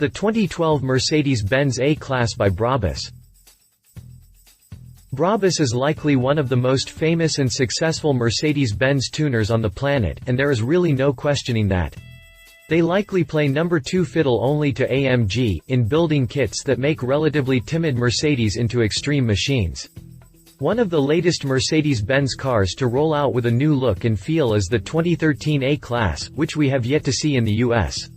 The 2012 Mercedes-Benz A-Class by Brabus. Brabus is likely one of the most famous and successful Mercedes-Benz tuners on the planet, and there is really no questioning that. They likely play number 2 fiddle only to AMG, in building kits that make relatively timid Mercedes into extreme machines. One of the latest Mercedes-Benz cars to roll out with a new look and feel is the 2013 A-Class, which we have yet to see in the US.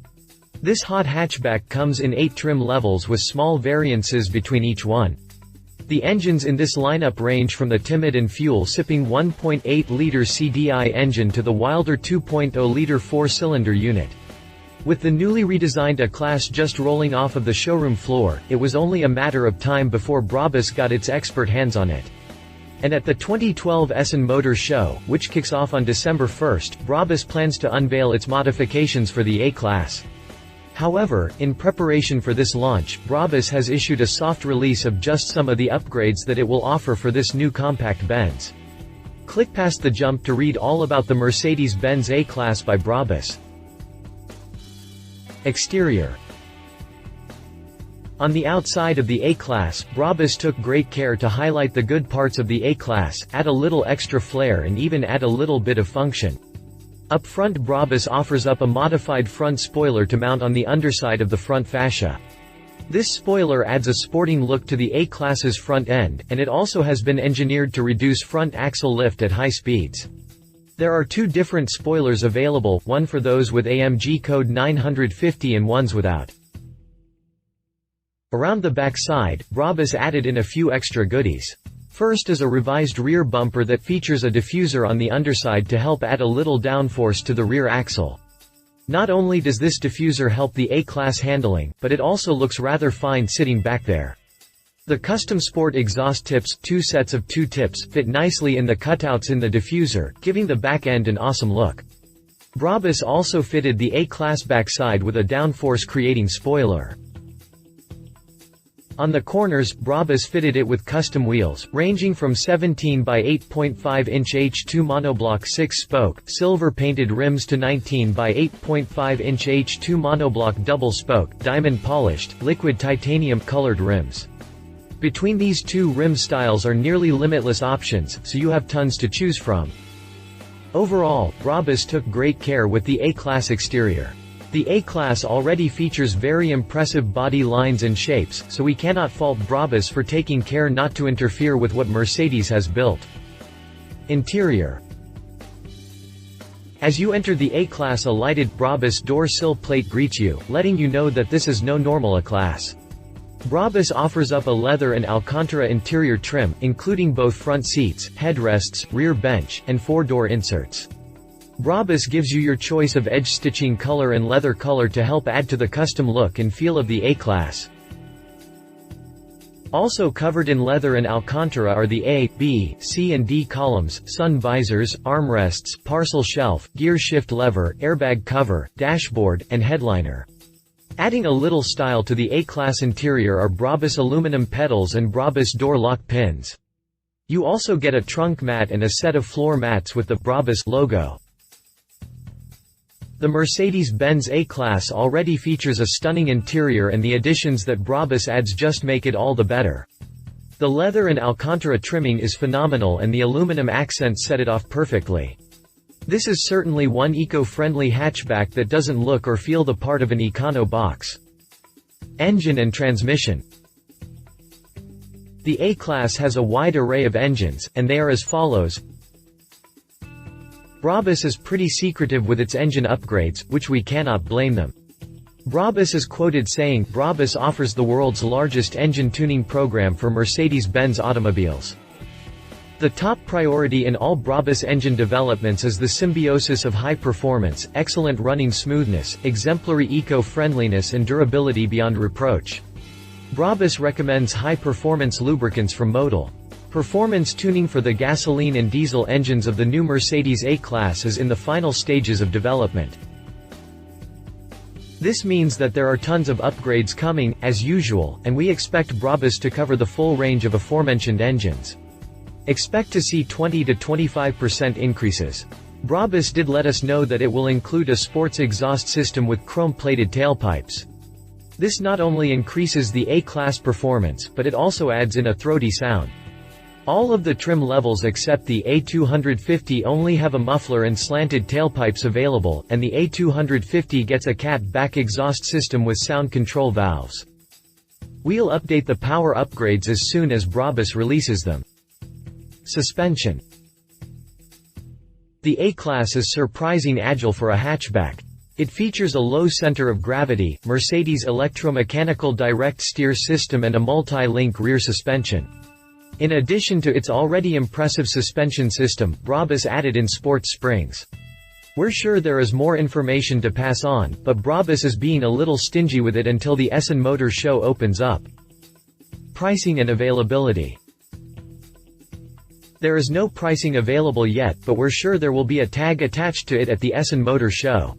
This hot hatchback comes in 8 trim levels with small variances between each one. The engines in this lineup range from the timid and fuel-sipping 1.8-liter CDI engine to the wilder 2.0-liter 4-cylinder unit. With the newly redesigned A-Class just rolling off of the showroom floor, it was only a matter of time before Brabus got its expert hands on it. And at the 2012 Essen Motor Show, which kicks off on December 1st, Brabus plans to unveil its modifications for the A-Class. However, in preparation for this launch, Brabus has issued a soft release of just some of the upgrades that it will offer for this new compact Benz. Click past the jump to read all about the Mercedes-Benz A-Class by Brabus. Exterior. On the outside of the A-Class, Brabus took great care to highlight the good parts of the A-Class, add a little extra flair and even add a little bit of function. Up front, Brabus offers up a modified front spoiler to mount on the underside of the front fascia. This spoiler adds a sporting look to the A-Class's front end, and it also has been engineered to reduce front axle lift at high speeds. There are 2 different spoilers available, one for those with AMG code 950 and ones without. Around the back side, Brabus added in a few extra goodies. First is a revised rear bumper that features a diffuser on the underside to help add a little downforce to the rear axle. Not only does this diffuser help the A-Class handling, but it also looks rather fine sitting back there. The custom sport exhaust tips, 2 sets of 2 tips, fit nicely in the cutouts in the diffuser, giving the back end an awesome look. Brabus also fitted the A-Class backside with a downforce creating spoiler. On the corners, Brabus fitted it with custom wheels, ranging from 17 by 8.5-inch H2 monoblock 6-spoke, silver-painted rims to 19 by 8.5-inch H2 monoblock double-spoke, diamond-polished, liquid titanium-colored rims. Between these 2 rim styles are nearly limitless options, so you have tons to choose from. Overall, Brabus took great care with the A-Class exterior. The A-Class already features very impressive body lines and shapes, so we cannot fault Brabus for taking care not to interfere with what Mercedes has built. Interior. As you enter the A-Class, a lighted Brabus door sill plate greets you, letting you know that this is no normal A-Class. Brabus offers up a leather and Alcantara interior trim, including both front seats, headrests, rear bench, and 4-door inserts. Brabus gives you your choice of edge stitching color and leather color to help add to the custom look and feel of the A-Class. Also covered in leather and Alcantara are the A, B, C and D columns, sun visors, armrests, parcel shelf, gear shift lever, airbag cover, dashboard, and headliner. Adding a little style to the A-Class interior are Brabus aluminum pedals and Brabus door lock pins. You also get a trunk mat and a set of floor mats with the Brabus logo. The Mercedes-Benz A-Class already features a stunning interior, and the additions that Brabus adds just make it all the better. The leather and Alcantara trimming is phenomenal and the aluminum accents set it off perfectly. This is certainly one eco-friendly hatchback that doesn't look or feel the part of an econo box. Engine and transmission. The A-Class has a wide array of engines, and they are as follows. Brabus is pretty secretive with its engine upgrades, which we cannot blame them. Brabus is quoted saying, "Brabus offers the world's largest engine tuning program for Mercedes-Benz automobiles." The top priority in all Brabus engine developments is the symbiosis of high performance, excellent running smoothness, exemplary eco-friendliness and durability beyond reproach. Brabus recommends high-performance lubricants from Modal. Performance tuning for the gasoline and diesel engines of the new Mercedes A-Class is in the final stages of development. This means that there are tons of upgrades coming, as usual, and we expect Brabus to cover the full range of aforementioned engines. Expect to see 20 to 25% increases. Brabus did let us know that it will include a sports exhaust system with chrome-plated tailpipes. This not only increases the A-Class performance, but it also adds in a throaty sound. All of the trim levels except the A250 only have a muffler and slanted tailpipes available, and the A250 gets a cat-back exhaust system with sound control valves. We'll update the power upgrades as soon as Brabus releases them. Suspension. The A-Class is surprising agile for a hatchback. It features a low center of gravity, Mercedes electromechanical direct steer system and a multi-link rear suspension. In addition to its already impressive suspension system, Brabus added in sport springs. We're sure there is more information to pass on, but Brabus is being a little stingy with it until the Essen Motor Show opens up. Pricing and availability. There is no pricing available yet, but we're sure there will be a tag attached to it at the Essen Motor Show.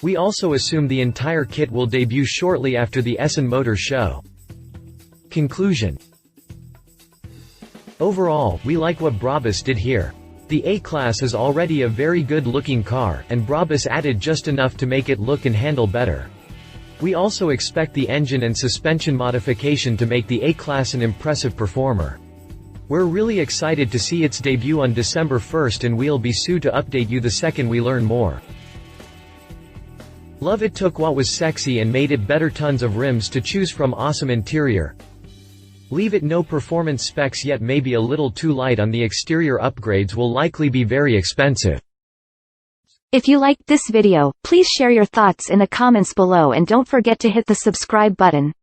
We also assume the entire kit will debut shortly after the Essen Motor Show. Conclusion. Overall, we like what Brabus did here. The A-Class is already a very good-looking car, and Brabus added just enough to make it look and handle better. We also expect the engine and suspension modification to make the A-Class an impressive performer. We're really excited to see its debut on December 1st, and we'll be sure to update you the second we learn more. Love it took what was sexy and made it better, tons of rims to choose from, awesome interior. Leave it no performance specs yet, maybe a little too light on the exterior, upgrades will likely be very expensive. If you liked this video, please share your thoughts in the comments below and don't forget to hit the subscribe button.